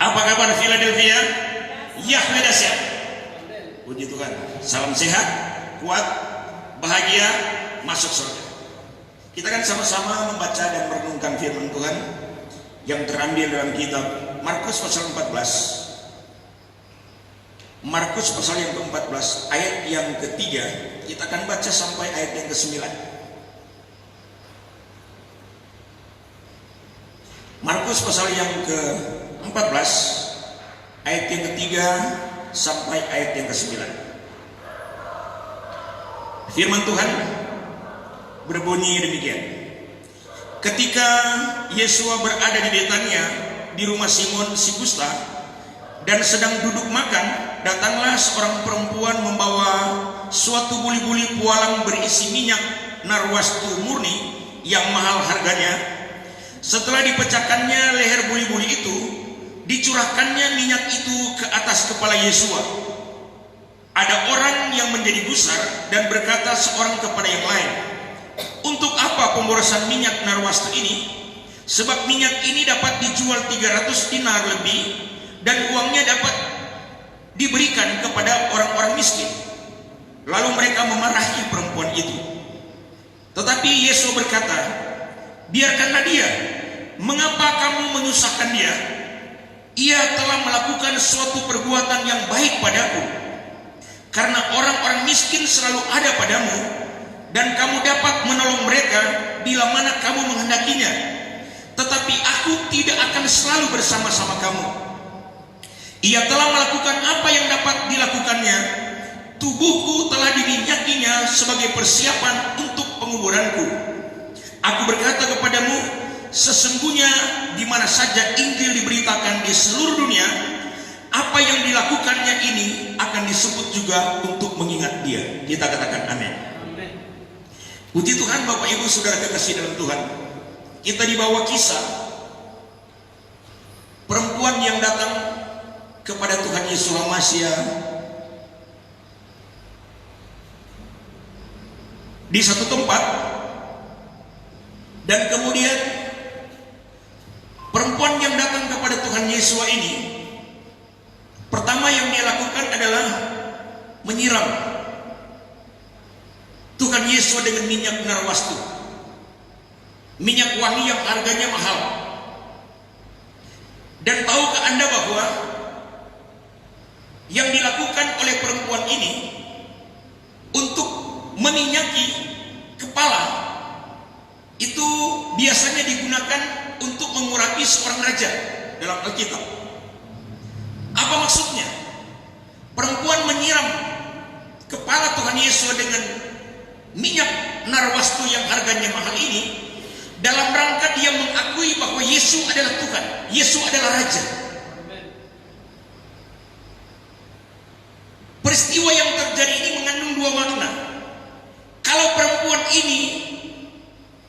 Apa kabar Philadelphia? Yahweh dahsyat. Puji Tuhan. Salam sehat, kuat, bahagia, masuk surga. Kita kan sama-sama membaca dan merenungkan firman Tuhan yang terambil dalam kitab Markus pasal 14. Markus pasal yang ke-14 ayat yang ketiga, kita akan baca sampai ayat yang ke-9. Markus pasal yang ke-14 ayat yang ketiga sampai ayat yang ke-9. Firman Tuhan berbunyi demikian. Ketika Yesua berada di Betania, di rumah Simon si kusta, dan sedang duduk makan, datanglah seorang perempuan membawa suatu buli-buli pualang berisi minyak narwastu murni yang mahal harganya. Setelah dipecahkannya leher buli-buli itu, dicurahkannya minyak itu ke atas kepala Yesua. Ada orang yang menjadi gusar dan berkata seorang kepada yang lain, "Untuk apa pemborosan minyak narwastu ini? Sebab minyak ini dapat dijual 300 dinar lebih, dan uangnya dapat diberikan kepada orang-orang miskin." Lalu mereka memarahi perempuan itu. Tetapi Yesus berkata, "Biarkanlah dia. Mengapa kamu menyusahkan dia? Ia telah melakukan suatu perbuatan yang baik padaku. Karena orang-orang miskin selalu ada padamu, dan kamu dapat menolong mereka bila mana kamu menghendakinya. Tetapi aku tidak akan selalu bersama-sama kamu. Ia telah melakukan apa yang dapat dilakukannya. Tubuhku telah diminyakinya sebagai persiapan untuk penguburanku. Aku berkata kepadamu, sesungguhnya di mana saja Injil diberitakan di seluruh dunia, apa yang dilakukannya ini akan disebut juga untuk mengingat dia." Kita katakan amin. Puji Tuhan, Bapak Ibu Saudara kekasih dalam Tuhan. Kita dibawa kisah perempuan yang datang kepada Tuhan Yesus Masia di satu tempat, dan kemudian perempuan yang datang kepada Tuhan Yesus ini, pertama yang dia lakukan adalah menyiram Tuhan Yesus dengan minyak narwastu, minyak wangi yang harganya mahal. Dan tahukah Anda bahwa yang dilakukan oleh perempuan ini untuk meminyaki kepala itu biasanya digunakan untuk mengurapi seorang raja dalam Alkitab. Apa maksudnya? Perempuan menyiram kepala Tuhan Yesus dengan minyak narwastu yang harganya mahal ini dalam rangka dia mengakui bahwa Yesus adalah Tuhan, Yesus adalah Raja. Peristiwa yang terjadi ini mengandung dua makna. Kalau perempuan ini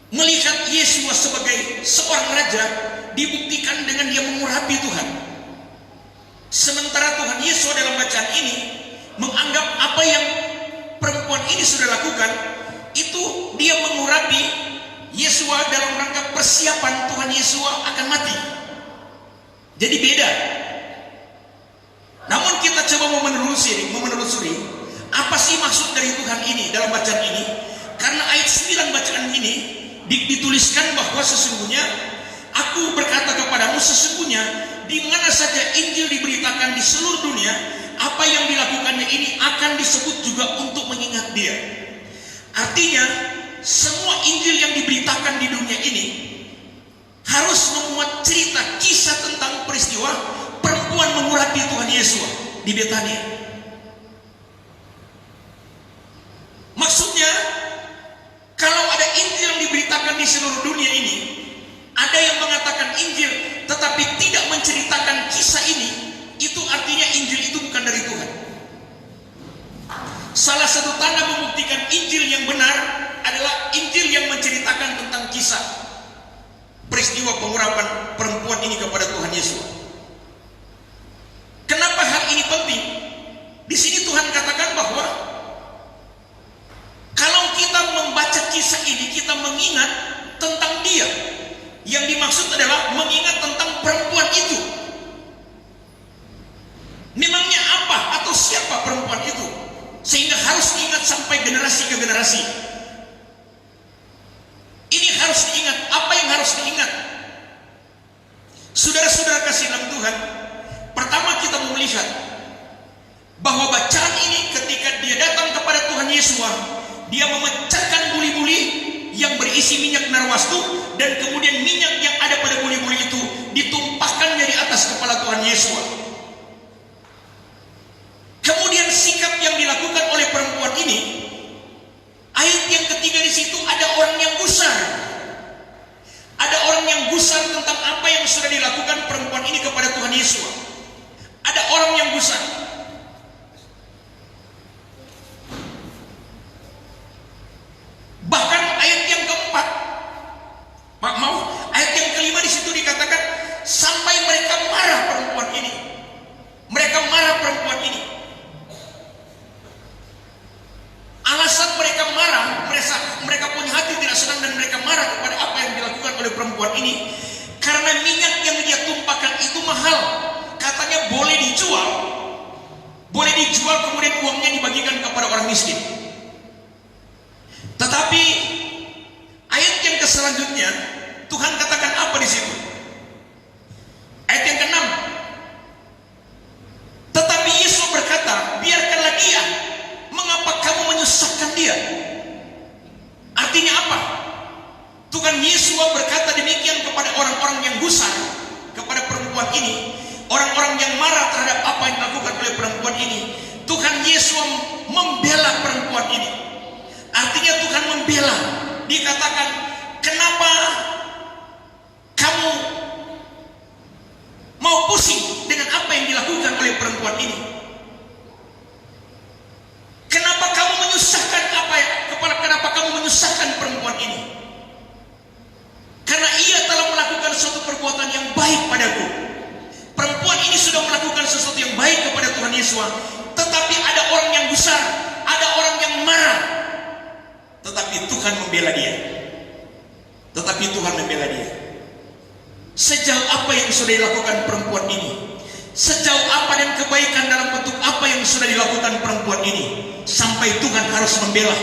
melihat Yesus sebagai seorang raja, dibuktikan dengan dia mengurapi Tuhan. Sementara Tuhan Yesus dalam bacaan ini menganggap apa yang perempuan ini sudah lakukan, itu dia mengurapi Yesus dalam rangka persiapan Tuhan Yesus akan mati. Jadi beda. Namun kita coba mau menelusuri apa sih maksud dari Tuhan ini dalam bacaan ini. Karena ayat 9 bacaan ini dituliskan bahwa sesungguhnya aku berkata kepadamu, sesungguhnya di mana saja Injil diberitakan di seluruh dunia, apa yang dilakukannya ini akan disebut juga untuk mengingat dia. Artinya semua Injil yang diberitakan di dunia ini harus memuat cerita kisah tentang peristiwa perempuan mengurapi Tuhan Yesus di Betania. Maksudnya, kalau ada Injil yang diberitakan di seluruh dunia ini, ada yang mengatakan Injil tetapi tidak menceritakan kisah ini, itu artinya Injil itu bukan dari Tuhan. Salah satu tanda membuktikan Injil yang benar adalah Injil yang menceritakan tentang kisah peristiwa pengurapan perempuan ini kepada Tuhan Yesus. Kenapa hal ini penting? Di sini Tuhan katakan bahwa kalau kita membaca kisah ini, kita mengingat tentang dia. Yang dimaksud adalah mengingat tentang perempuan itu. kasih. Ini harus diingat. Apa yang harus diingat? Saudara-saudara kasih dalam Tuhan, pertama kita melihat bahwa bacaan ini ketika dia datang kepada Tuhan Yesus, dia memecahkan buli-buli yang berisi minyak narwastu, dan kemudian minyak yang ada pada buli-buli itu ditumpahkannya di atas kepala Tuhan Yesus. Kemudian sikap yang dilakukan oleh perempuan ini, ayat yang ketiga di situ, ada orang yang gusar. Ada orang yang gusar tentang apa yang sudah dilakukan perempuan ini kepada Tuhan Yesus. Ada orang yang gusar. Bahkan ayat yang keempat, ayat yang kelima di situ dikatakan sampai mereka marah perempuan ini. Mereka marah perempuan ini. Alasan mereka marah, mereka punya hati tidak senang dan mereka marah kepada apa yang dilakukan oleh perempuan ini, karena minyak yang dia tumpahkan itu mahal. Katanya boleh dijual kemudian uangnya dibagikan kepada orang miskin. Tetapi ayat yang selanjutnya Tuhan katakan apa di situ? Ayat yang ke-6. Tetapi Yesus berkata, biarkanlah dia. Mengapa kamu menyusahkan dia? Artinya apa? Tuhan Yesus berkata demikian kepada orang-orang yang gusar, kepada perempuan ini, orang-orang yang marah terhadap apa yang dilakukan oleh perempuan ini. Tuhan Yesus membela perempuan ini. Artinya Tuhan membela. Dikatakan, kenapa kamu mau pusing dengan apa yang dilakukan oleh perempuan ini? Kenapa kamu menyusahkan kenapa kamu menyusahkan perempuan ini? Karena ia telah melakukan suatu perbuatan yang baik padaku. Perempuan ini sudah melakukan sesuatu yang baik kepada Tuhan Yesus. Tetapi ada orang yang gusar, ada orang yang marah. Tetapi Tuhan membela dia. Sejauh apa yang sudah dilakukan perempuan ini? Sejauh apa dan kebaikan dalam bentuk apa yang sudah dilakukan perempuan ini, sampai Tuhan harus membela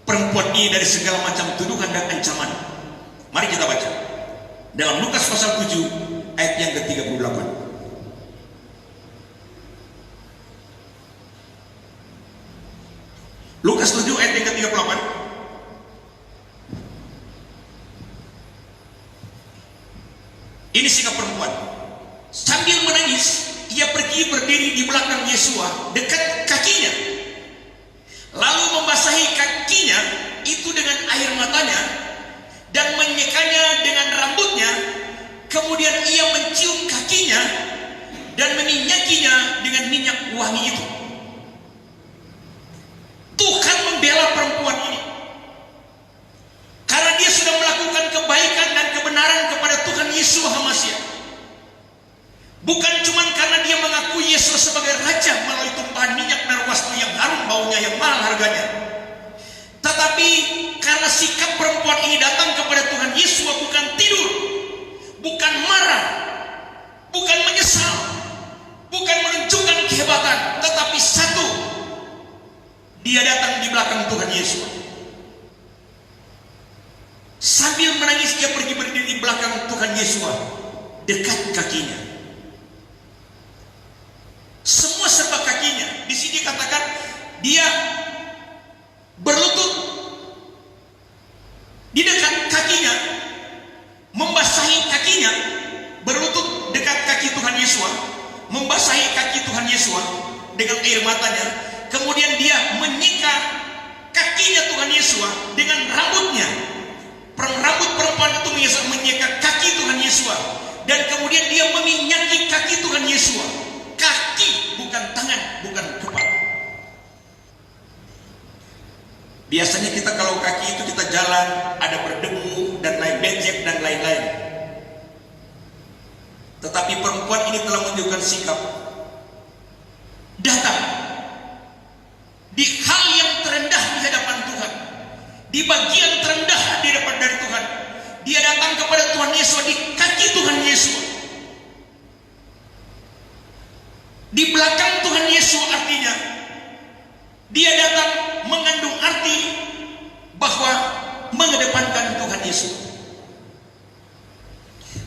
perempuan ini dari segala macam tuduhan dan ancaman. Mari kita baca dalam Lukas pasal 7 ayat yang ke-38. Lukas 7 ayat yang ke-38. Ini sikap perempuan. Sambil menangis, ia pergi berdiri di belakang Yesus, dekat kakinya, lalu membasahi kakinya itu dengan air matanya dan menyekanya dengan rambutnya. Kemudian ia mencium kakinya dan meminyakinya dengan minyak wangi itu. Tuhan membela perempuan ini karena dia sudah melakukan kebaikan dan kebenaran kepada Tuhan Yesus HaMashiach. Bukan cuma karena dia mengakui Yesus sebagai Raja melalui tumpahan minyak narwastu yang harum baunya, yang mahal harganya. Tetapi karena sikap perempuan ini datang kepada Tuhan Yesus, bukan tidur, bukan marah, bukan menyesal, bukan menunjukkan kehebatan, tetapi satu, dia datang di belakang Tuhan Yesus. Sambil menangis dia pergi berdiri di belakang Tuhan Yesus, dekat kakinya. Semua serba kakinya. Di sini katakan dia berlutut di dekat kakinya, membasahi kakinya, berlutut dekat kaki Tuhan Yesus, membasahi kaki Tuhan Yesus dengan air matanya. Kemudian dia menyeka kakinya Tuhan Yesus dengan rambutnya. Rambut perempuan itu menyeka kaki Tuhan Yesus, dan kemudian dia meminyaki kaki Tuhan Yesus. Kaki, bukan tangan, bukan kepala. Biasanya kita kalau kaki itu kita jalan, ada berdebu dan lain becek dan lain-lain. Tetapi perempuan ini telah menunjukkan sikap datang di hal yang terendah di hadapan Tuhan, di bagian terendah di depan dari Tuhan. Dia datang kepada Tuhan Yesus di kaki Tuhan Yesus. Di belakang Tuhan Yesus, artinya dia datang mengandung arti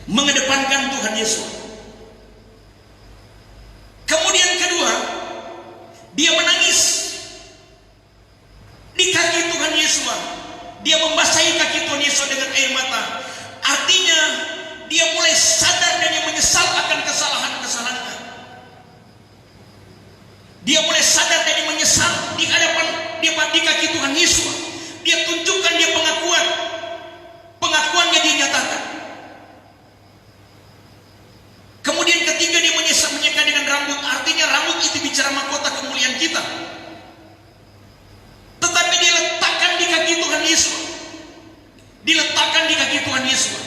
mengedepankan Tuhan Yesus. Kemudian kedua, dia menangis di kaki Tuhan Yesus. Dia membasahi kaki Tuhan Yesus dengan air mata. Artinya dia mulai sadar dan dia menyesal akan kesalahan-kesalahannya. Dia mulai sadar dan dia menyesal di hadapan di kaki Tuhan Yesus. Dia tunjukkan dia pengakuannya dia nyatakan. Kemudian ketiga, dia menyeka dengan rambut. Artinya rambut itu bicara mahkota kemuliaan kita. Tetapi diletakkan di kaki Tuhan Yesus. Diletakkan di kaki Tuhan Yesus.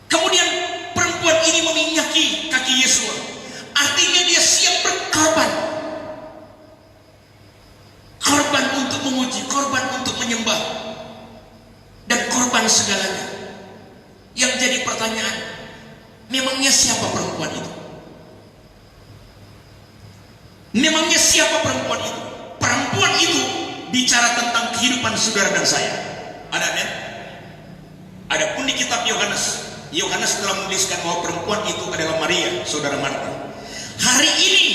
Kemudian perempuan ini meminyaki kaki Yesus. Artinya dia siap berkorban. Korban untuk memuji, korban untuk menyembah, dan korban segalanya. Yang jadi pertanyaan, memangnya siapa perempuan itu? Memangnya siapa perempuan itu? Perempuan itu bicara tentang kehidupan saudara dan saya. Ada amin? Adapun di kitab Yohanes telah menuliskan bahwa perempuan itu adalah Maria, saudara Marta. Hari ini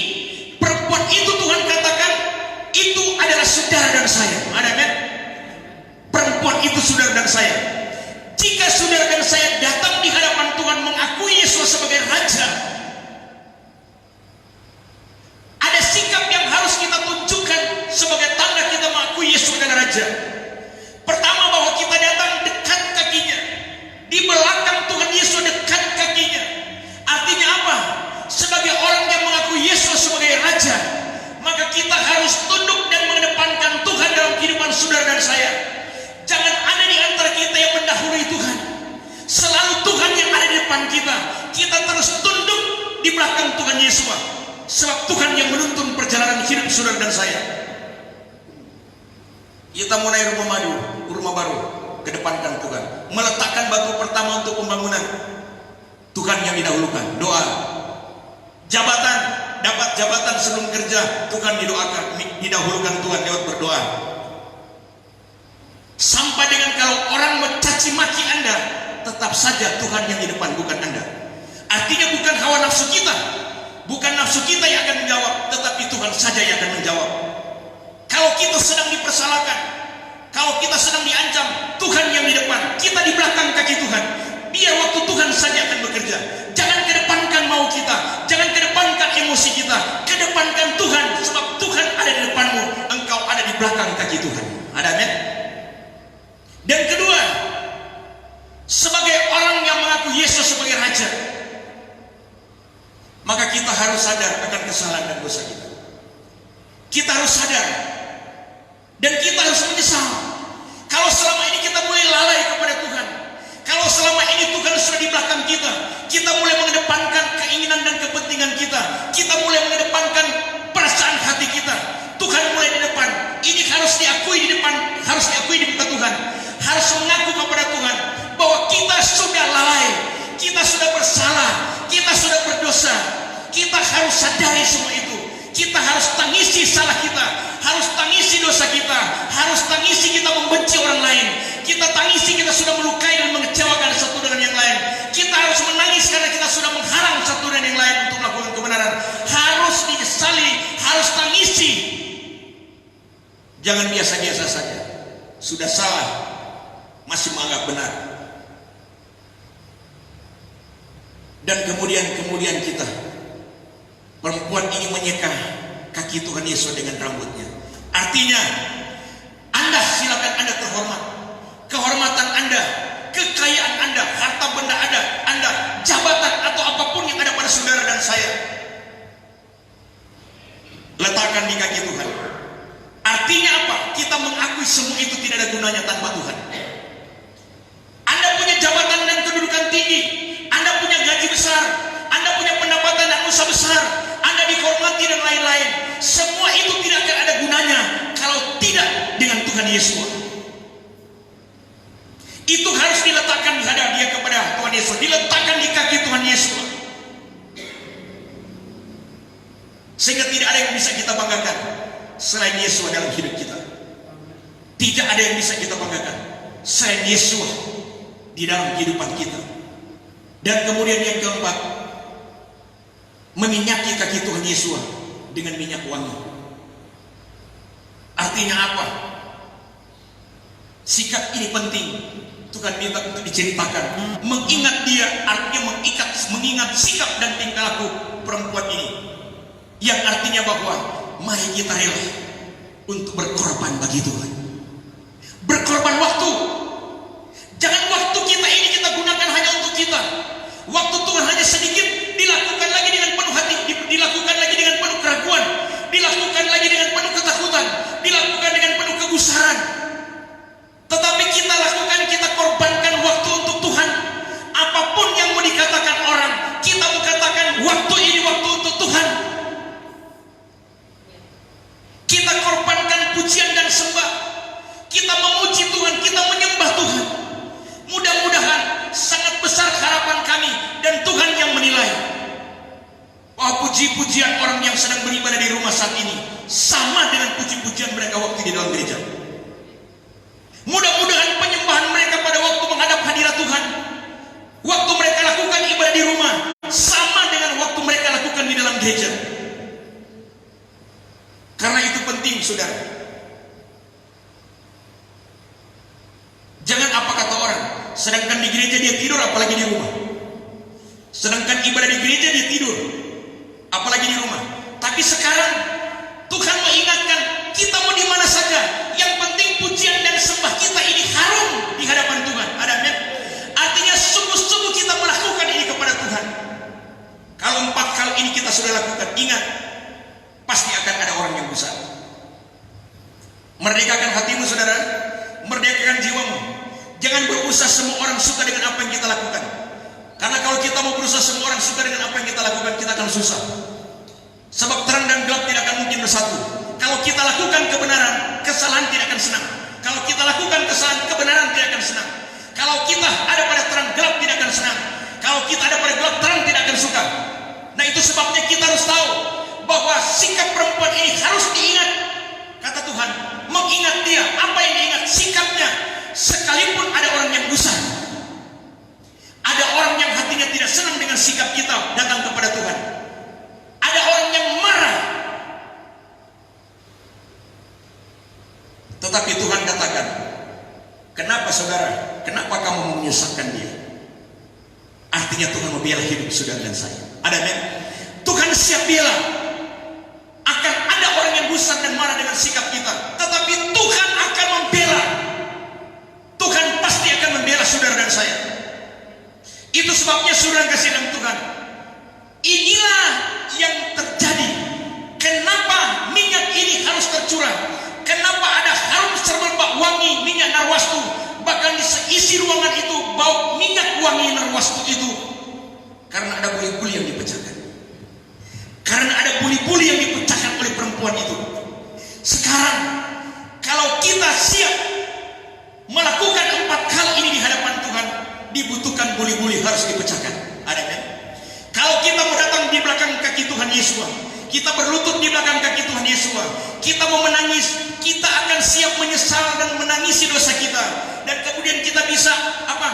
perempuan itu Tuhan katakan itu adalah saudara dan saya. Ada amin? Perempuan itu saudara dan saya. Jika saudara dan saya datang di hadapan Tuhan mengakui Yesus sebagai Raja, ada sikap yang harus kita tunjukkan sebagai tanda kita mengakui Yesus adalah Raja. Pertama, bahwa kita datang dekat kakinya. Di belakang Tuhan Yesus dekat kakinya. Artinya apa? Sebagai orang yang mengakui Yesus sebagai Raja, maka kita harus tunduk dan mengedepankan Tuhan dalam kehidupan saudara dan saya. Jangan ada di antara kita yang mendahului Tuhan. Selalu Tuhan yang ada di depan kita. Kita terus tunduk di belakang Tuhan Yesus. Sebab Tuhan yang menuntun perjalanan hidup saudara dan saya. Kita mau naik rumah baru, kedepankan Tuhan. Meletakkan batu pertama untuk pembangunan, Tuhan yang didahulukan. Doa. Jabatan, dapat jabatan sebelum kerja, Tuhan didahulukan Tuhan lewat berdoa. Sampai dengan kalau orang mencaci maki Anda, tetap saja Tuhan yang di depan, bukan Anda. Artinya bukan hawa nafsu kita, bukan nafsu kita yang akan menjawab, tetapi Tuhan saja yang akan menjawab. Kalau kita sedang dipersalahkan, kalau kita sedang diancam, Tuhan yang di depan, kita di belakang kaki Tuhan. Biar waktu Tuhan saja akan bekerja. Jangan kedepankan mau kita, jangan kedepankan emosi kita, kedepankan Tuhan, sebab Tuhan ada di depanmu, engkau ada di belakang kaki Tuhan. Ada amin? Dan kedua, sebagai orang yang mengaku Yesus sebagai Raja, maka kita harus sadar akan kesalahan dan dosa kita. Kita harus sadar dan kita harus menyesal. Kalau selama ini kita mulai lalai kepada Tuhan, kalau selama ini Tuhan sudah di belakang kita, kita mulai mengedepankan keinginan dan kepentingan kita, kita mulai mengedepankan perasaan hati kita, Tuhan mulai di depan. Ini harus diakui di depan, harus diakui di muka Tuhan. Harus mengaku kepada Tuhan bahwa kita sudah lalai, kita sudah bersalah, kita sudah berdosa. Kita harus sadari semua itu. Kita harus tangisi salah kita, harus tangisi dosa kita, harus tangisi kita membenci orang lain. Kita tangisi kita sudah melukai dan mengecewakan satu dengan yang lain. Kita harus menangis karena kita sudah menghalang satu dan yang lain untuk melakukan kebenaran. Harus disesali, harus tangisi. Jangan biasa-biasa saja. Sudah salah, masih menganggap benar. Dan kemudian kita, perempuan ini menyeka kaki Tuhan Yesus dengan rambutnya. Artinya, Anda silakan Anda terhormat. Kehormatan Anda, kekayaan Anda, harta benda Anda, jabatan atau apapun yang ada pada saudara dan saya, letakkan di kaki Tuhan. Artinya apa? Kita mengakui semua itu tidak ada gunanya tanpa Tuhan. Anda punya jabatan dan kedudukan tinggi, Anda punya gaji besar, Anda punya pendapatan dan usaha besar, Anda dihormati dan lain-lain. Semua itu tidak akan ada gunanya kalau tidak dengan Tuhan Yesus. Itu harus diletakkan di hadapan dia kepada Tuhan Yesus, diletakkan di kaki Tuhan Yesus. Sehingga tidak ada yang bisa kita banggakan selain Yesus dalam hidup kita. Tidak ada yang bisa kita banggakan selain Yesus di dalam kehidupan kita. Dan kemudian yang keempat, meminyaki kaki Tuhan Yesus dengan minyak wangi. Artinya apa? Sikap ini penting. Tuhan minta untuk diceritakan. Mengingat dia artinya mengingat sikap dan tingkah laku perempuan ini, yang artinya bahwa mari kita rela untuk berkorban bagi Tuhan. Berkorban waktu. Jangan waktu kita ini kita gunakan hanya untuk kita. Waktu Tuhan hanya sedikit, dilakukan lagi dengan penuh hati, dilakukan lagi dengan penuh keraguan, dilakukan lagi dengan penuh ketakutan, dilakukan dengan penuh kegusaran. Tetapi kita lakukan, kita korbankan waktu untuk Tuhan. Apapun yang mau dikatakan orang, kita mau katakan waktu ini waktu untuk Tuhan. Kita korbankan pujian dan sembah. Kita memuji Tuhan, kita menyembah Tuhan. Mudah-mudahan sangat besar harapan kami dan Tuhan yang menilai bahwa puji-pujian orang yang sedang beribadah di rumah saat ini sama dengan puji-pujian mereka waktu di dalam gereja. Mudah-mudahan penyembahan mereka pada waktu menghadap hadirat Tuhan, waktu mereka lakukan ibadah di rumah, sama dengan waktu mereka lakukan di dalam gereja. Karena itu penting, saudara. Jangan apa kata orang, sedangkan di gereja dia tidur, apalagi di rumah. Sedangkan ibadah di gereja dia tidur, apalagi di rumah. Tapi sekarang Tuhan mengingatkan kita mau di mana saja, yang penting pujian dan sembah kita ini harum di hadapan Tuhan. Ada amin? Artinya sungguh-sungguh kita melakukan ini kepada Tuhan. Kalau 4 hal ini kita sudah lakukan, ingat, pasti akan ada orang yang besar. Merdekakan hatimu, saudara. Merdekakan jiwamu. Jangan berusaha semua orang suka dengan apa yang kita lakukan. Karena kalau kita mau berusaha semua orang suka dengan apa yang kita lakukan, kita akan susah. Sebab terang dan gelap tidak akan mungkin bersatu. Kalau kita lakukan kebenaran, kesalahan tidak akan senang. Kalau kita lakukan kesalahan, kebenaran tidak akan senang. Kalau kita ada pada terang, gelap tidak akan senang. Kalau kita ada pada gelap, terang tidak akan suka. Nah, itu sebabnya kita harus tahu bahwa sikap perempuan ini harus diingat. Kata Tuhan, mengingat dia. Apa yang diingat? Sikapnya. Sekalipun ada orang yang gusar, ada orang yang hatinya tidak senang dengan sikap kita datang kepada Tuhan, ada orang yang marah, tetapi Tuhan katakan, kenapa saudara? Kenapa kamu menyusahkan dia? Artinya Tuhan membela hidup saudara dan saya. Ada amin? Tuhan siap bela. Akan ada orang yang gusar dan marah dengan sikap kita, tetapi Tuhan akan membela. Tuhan pasti akan membela saudara dan saya. Itu sebabnya saudara kasih dalam Tuhan, inilah yang terjadi. Kenapa minyak ini harus tercurah? Kenapa ada harum semerbak wangi minyak narwastu? Bahkan di seisi ruangan itu bau minyak wangi narwastu itu. Karena ada buli-buli yang dipecahkan. Karena ada buli-buli yang dipecahkan oleh perempuan itu. Sekarang kalau kita siap melakukan 4 hal ini di hadapan Tuhan, dibutuhkan buli-buli harus dipecahkan. Ada kan? Kalau kita mau datang di belakang kaki Tuhan Yesus, kita berlutut di belakang kaki Tuhan Yesus, kita mau menangis, kita akan siap menyesal dan menangisi dosa kita, dan kemudian kita bisa apa?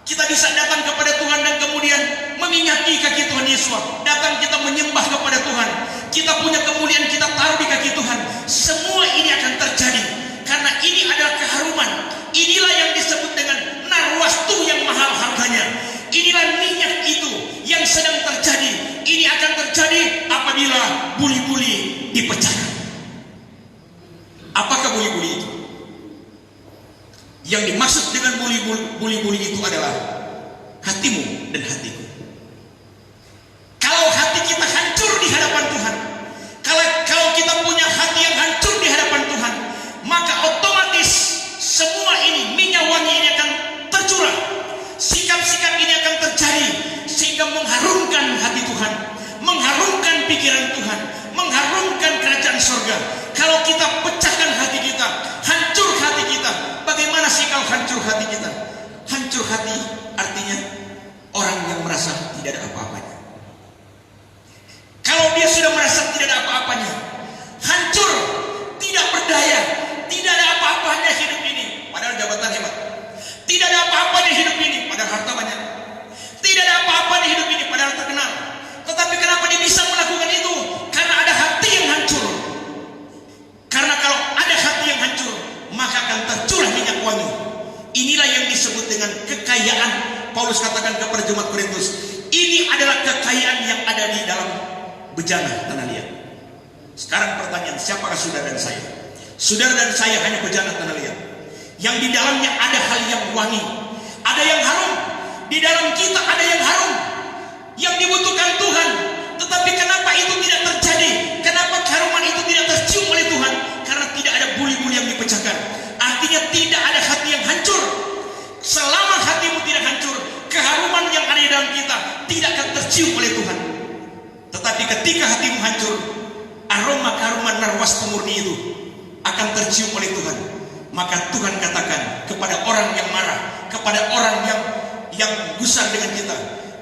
Kita bisa datang kepada Tuhan dan kemudian meminyaki kaki Tuhan Yesus. Datang kita menyembah kepada Tuhan. Kita punya kemuliaan kita taruh di kaki Tuhan. Semua ini akan terjadi karena ini adalah keharuman. Inilah yang disebut dengan narwastu yang mahal harganya. Inilah minyak itu yang sedang terjadi. Ini akan terjadi apabila buli-buli dipecahkan. Apakah buli-buli itu? Yang dimaksud dengan buli-buli itu adalah hatimu dan hatiku. Kalau hati kita hancur di hadapan Tuhan, kalau kita punya hati yang hancur di hadapan Tuhan, maka otomatis semua ini minyak wangi ini akan tercurah. Sikap-sikap ini akan terjadi sehingga mengharumkan hati Tuhan, mengharumkan pikiran Tuhan, mengharumkan kerajaan surga. Kalau kita pecahkan hati kita, hancur hati kita. Bagaimana sih kalau hancur hati kita? Hancur hati artinya orang yang merasa tidak ada apa-apanya. Kalau dia sudah merasa tidak ada apa-apanya, hancur, tidak berdaya, tidak ada apa-apanya hidup ini. Padahal jabatan hebat. Tidak ada apa-apanya hidup dengan kekayaan. Paulus katakan kepada jemaat Korintus, ini adalah kekayaan yang ada di dalam bejana tanah liat. Sekarang pertanyaan, siapakah saudara dan saya? Saudara dan saya hanya bejana tanah liat, yang di dalamnya ada hal yang wangi, ada yang harum. Di dalam kita ada yang harum, yang dibutuhkan Tuhan. Tetapi kenapa itu tidak terjadi? Kenapa keharuman itu tidak tercium oleh Tuhan? Karena tidak ada buli-buli yang dipecahkan. Artinya tidak ada hati yang hancur. Selama hatimu tidak hancur, keharuman yang ada di dalam kita tidak akan tercium oleh Tuhan. Tetapi ketika hatimu hancur, aroma keharuman narwastu murni itu akan tercium oleh Tuhan. Maka Tuhan katakan kepada orang yang marah, kepada orang yang gusar dengan kita,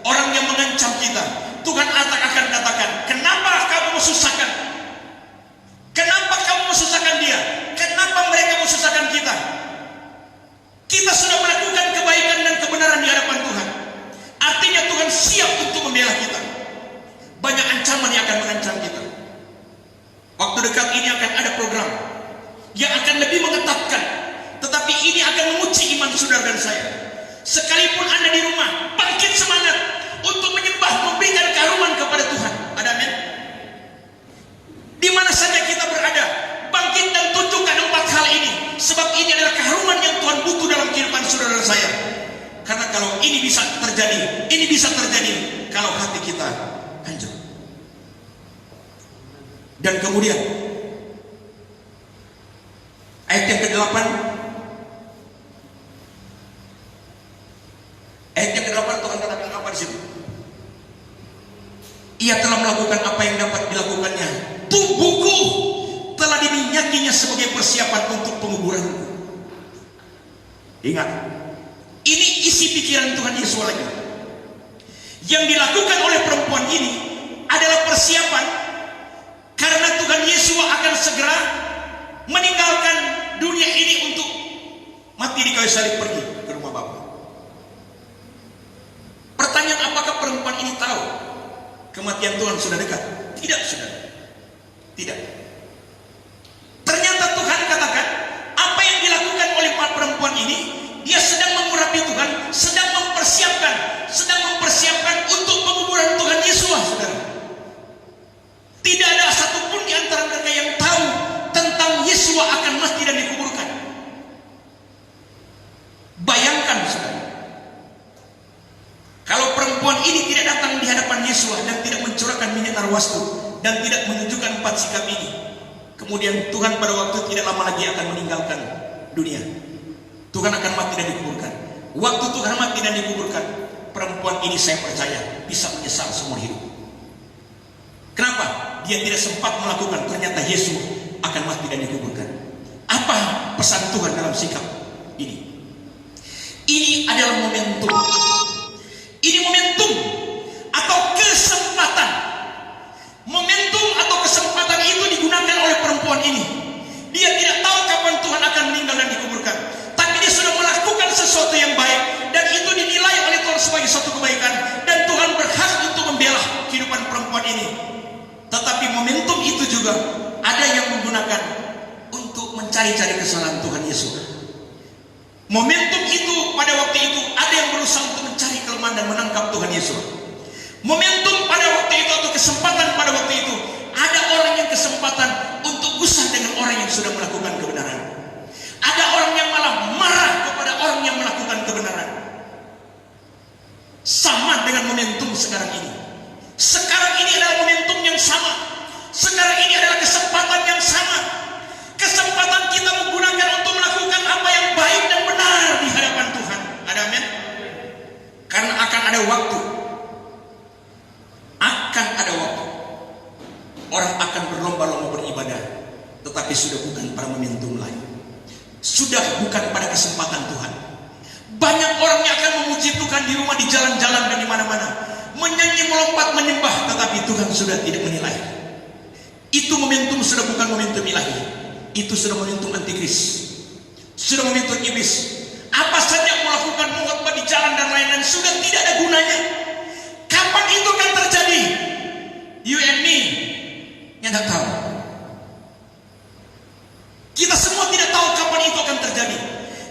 orang yang mengancam kita, Tuhan akan katakan, kenapa kamu menyusahkan? Kenapa kamu menyusahkan dia? Kenapa mereka menyusahkan kita? Kita sudah melakukan kebaikan dan kebenaran di hadapan Tuhan. Artinya Tuhan siap untuk membela kita. Banyak ancaman yang akan mengancam kita. Waktu dekat ini akan ada program yang akan lebih mengetatkan, tetapi ini akan menguji iman saudara dan saya. Sekalipun Anda di rumah, bangkit semangat untuk menyembah, memberikan keharuman kepada Tuhan. Ada amin? Di mana saja kita berada, bangkit dan tunjukkan 4 hal ini. Sebab ini adalah keharuman yang Tuhan butuh dalam kehidupan saudara dan saya. Karena kalau ini bisa terjadi kalau hati kita hancur. Dan kemudian ayat yang ke-8, Tuhan katakan apa di situ? Ia telah melakukan apa yang dapat dilakukannya. Tubuhku telah diminyakinya sebagai persiapan untuk penguburanku. Ingat, ini isi pikiran Tuhan Yesus lagi. Yang dilakukan oleh perempuan ini adalah persiapan karena Tuhan Yesus akan segera meninggalkan dunia ini untuk mati di kayu salib, pergi ke rumah Bapa. Pertanyaan, apakah perempuan ini tahu kematian Tuhan sudah dekat? Tidak, saudara. Tidak. Ternyata Tuhan katakan apa yang dilakukan oleh perempuan ini, dia sedang mengurapi Tuhan, sedang mempersiapkan untuk penguburan Tuhan Yesus, saudara. Tidak ada satupun di antara mereka yang tahu tentang Yesus akan mati dan dikuburkan. Bayangkan, saudara, kalau perempuan ini tidak datang di hadapan Yesus dan tidak mencurahkan minyak narwastu dan tidak menunjukkan 4 sikap ini, kemudian Tuhan pada waktu tidak lama lagi akan meninggalkan dunia. Tuhan akan mati dan dikuburkan. Waktu Tuhan mati dan dikuburkan, perempuan ini saya percaya bisa menyesal seumur hidup. Kenapa? Dia tidak sempat melakukan, ternyata Yesus akan mati dan dikuburkan. Apa pesan Tuhan dalam sikap ini? Ini adalah momentum. Ini momentum atau kesempatan. Momentum atau kesempatan itu digunakan oleh perempuan ini. Dia tidak tahu kapan Tuhan akan meninggal dan dikuburkan, tapi dia sudah melakukan sesuatu yang baik dan itu dinilai oleh Tuhan sebagai suatu kebaikan, dan Tuhan berhak untuk membela kehidupan perempuan ini. Tetapi momentum itu juga ada yang menggunakan untuk mencari-cari kesalahan Tuhan Yesus. Momentum itu pada waktu itu ada yang berusaha untuk mencari kelemahan dan menangkap Tuhan Yesus. Momentum pada waktu itu atau kesempatan pada waktu itu ada orang yang kesempatan untuk gusar dengan orang yang sudah melakukan kebenaran. Ada orang yang malah marah kepada orang yang melakukan kebenaran. Sama dengan momentum sekarang ini. Sekarang ini adalah momentum yang sama. Sekarang ini adalah kesempatan yang sama. Kesempatan kita menggunakan untuk melakukan apa yang baik dan benar di hadapan Tuhan. Ada amin? Karena akan ada waktu. Akan ada waktu. Orang akan berlomba-lomba beribadah, tetapi sudah bukan pada momentum lain. Sudah bukan pada kesempatan Tuhan. Banyak orang yang akan memuji Tuhan di rumah, di jalan-jalan dan di mana-mana, menyanyi, melompat, menyembah, tetapi Tuhan sudah tidak menilai. Itu momentum sudah bukan momentum ilahi. Itu sudah momentum antikris. Sudah momentum iblis. Apa saja yang melakukan mengkhotbah di jalan dan lain-lain sudah tidak ada gunanya. Kapan itu akan terjadi? You and me yang tidak tahu. Kita semua tidak tahu kapan itu akan terjadi.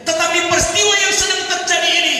Tetapi peristiwa yang sedang terjadi ini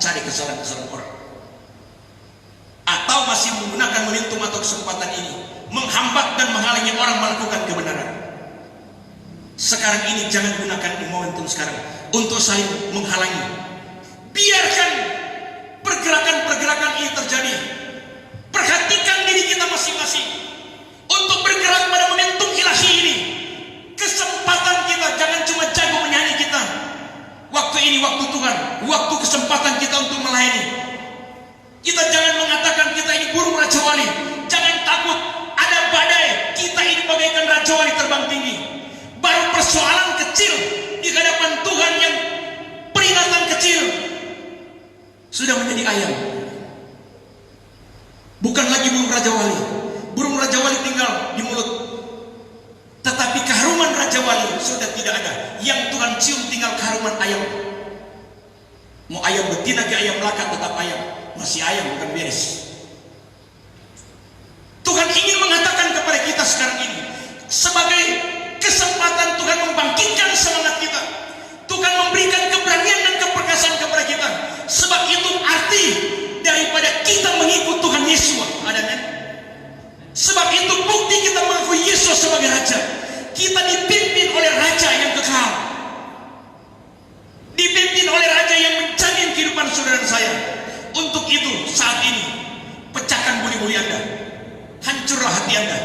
mencari kesalahan-kesalahan orang, atau masih menggunakan momentum atau kesempatan ini menghambat dan menghalangi orang melakukan kebenaran. Sekarang ini jangan gunakan momentum sekarang untuk saling menghalangi. Biarkan pergerakan-pergerakan ini terjadi. Perhatikan diri kita masing-masing untuk bergerak pada momentum ilahi ini. Kesempatan kita, jangan cuma jago menyanyi kita. Waktu ini waktu Tuhan, waktu kesempatan kita untuk melayani. Kita jangan mengatakan kita ini burung Raja Wali. Jangan takut, ada badai. Kita ini bagaikan Raja Wali terbang tinggi. Baru persoalan kecil di hadapan Tuhan yang peringatan kecil sudah menjadi ayam. Bukan lagi burung Raja Wali. Burung Raja Wali tinggal di mulut, tetapi keharuman Raja Wali sudah tidak ada. Yang Tuhan cium tinggal keharuman ayam. Mau ayam betina ke ayam lakat tetap ayam. Masih ayam, bukan beres. Tuhan ingin mengatakan kepada kita sekarang ini, sebagai kesempatan Tuhan membangkitkan semangat kita. Tuhan memberikan keberanian dan keperkasaan kepada kita. Sebab itu arti daripada kita mengikut Tuhan Yesus. Amin. Sebab itu bukti kita mengakui Yesus sebagai Raja. Kita dipimpin oleh Raja yang kekal. Dipimpin oleh Raja yang menjamin kehidupan saudara dan saya. Untuk itu saat ini pecahkan buli-buli Anda, hancurlah hati Anda,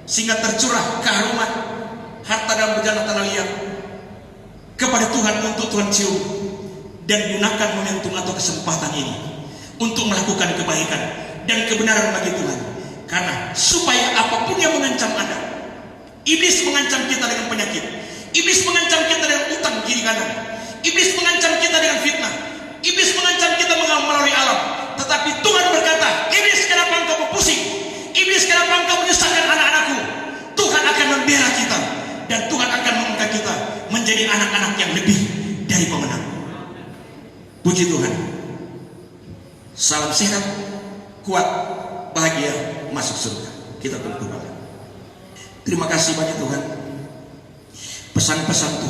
sehingga tercurah keharuman harta dalam berjalan tanah liat kepada Tuhan untuk Tuhan cium. Dan gunakan momentum atau kesempatan ini untuk melakukan kebaikan dan kebenaran bagi Tuhan. Karena supaya apapun yang mengancam Anda, iblis mengancam kita dengan penyakit, iblis mengancam kita dengan utang kiri kanan, iblis mengancam kita dengan fitnah, iblis mengancam kita melalui alam. Tetapi Tuhan berkata, iblis kenapa engkau pusing? Iblis kenapa engkau menyusahkan anak-anakku? Tuhan akan membela kita, dan Tuhan akan mengangkat kita menjadi anak-anak yang lebih dari pemenang. Puji Tuhan. Salam sehat, kuat, bahagia, masuk surga. Kita tunggu. Terima kasih banyak Tuhan. Pesan-pesan Tuhan.